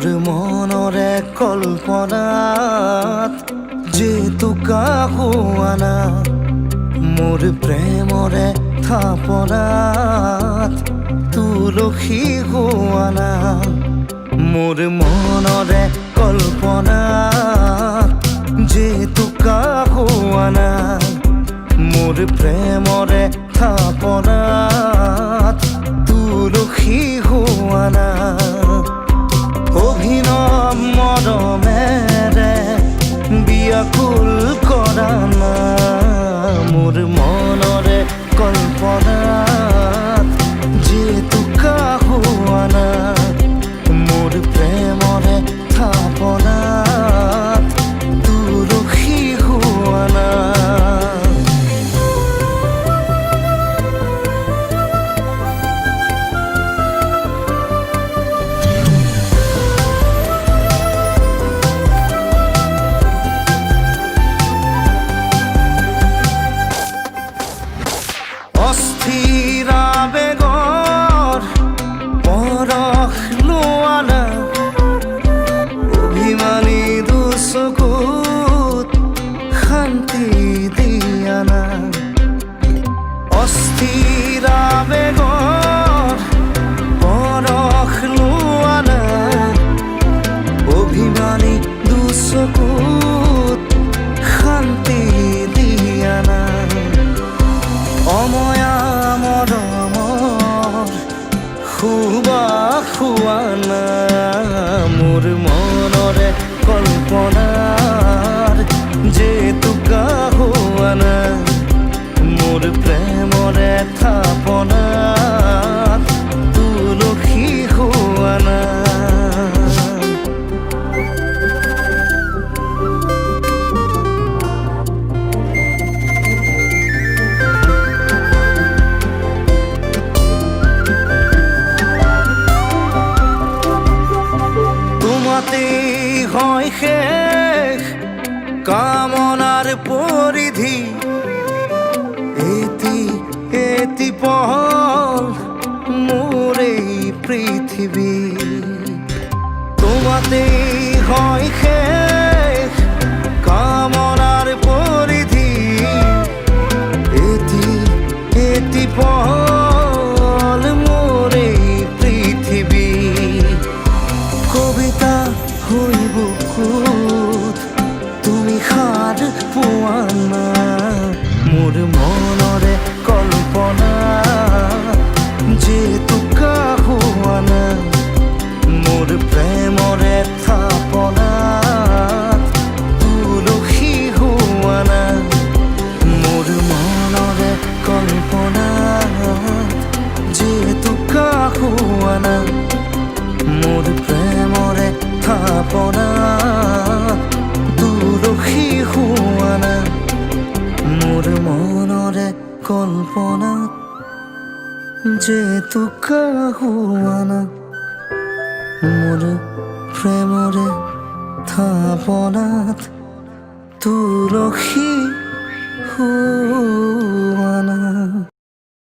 মোর মনরে কল্পনাত যে তুকা হুয়ানা মোর প্রেমরে থাপনাত তুলসী হুয়ানা মোর মনরে কল্পনাত যে তুকা হুয়ানা মোর প্রেমরে থাপনাত তুলসী হুয়ানা অভিনব মৰমেৰে বিয়াকুল কৰা না মোৰ মনৰে কল্পনাত যে তুকা হোৱা না মোৰ প্ৰেমৰে থাপনাত তুলসী হোৱা না অস্থিৰা বেগৰ পৰশ লোৱানা অভিমানী দুচকুত শান্তি দিয়ানা অস্থিৰা বেগৰ পৰশ লোৱানা অভিমানী দুচকুত শান্তি দিয়ানা অময়া মৰমৰ সুবাস হোৱানা মোৰ মনৰে কল্পনাৰ যে তুকা হোৱানা মোৰ প্ৰেমৰে থাপনাত তুলসী হোৱানা হয় শেষ কামনার পরিধি এটি এটি পহল মোর এই পৃথিবী তোমাতেই হয় শেষ কামনার পরিধি এটি এটি পহল মোর এই পৃথিবী কবিতা হই বুকুত তুমি খাৰ পোৱা না মোৰ মনৰে কল্পনা যে তুকা হোৱা না মোৰ প্ৰেমৰে থাপনাত তুলসী হোৱা না মোৰ মনৰে কল্পনা যে তুকা হোৱা না মোৰ প্ৰেমৰে থাপনাত তুলসী হোৱানা মোৰ মনৰে কল্পনাত যে তুকা হোৱানা মোৰ প্ৰেমৰে থাপনাত তুলসী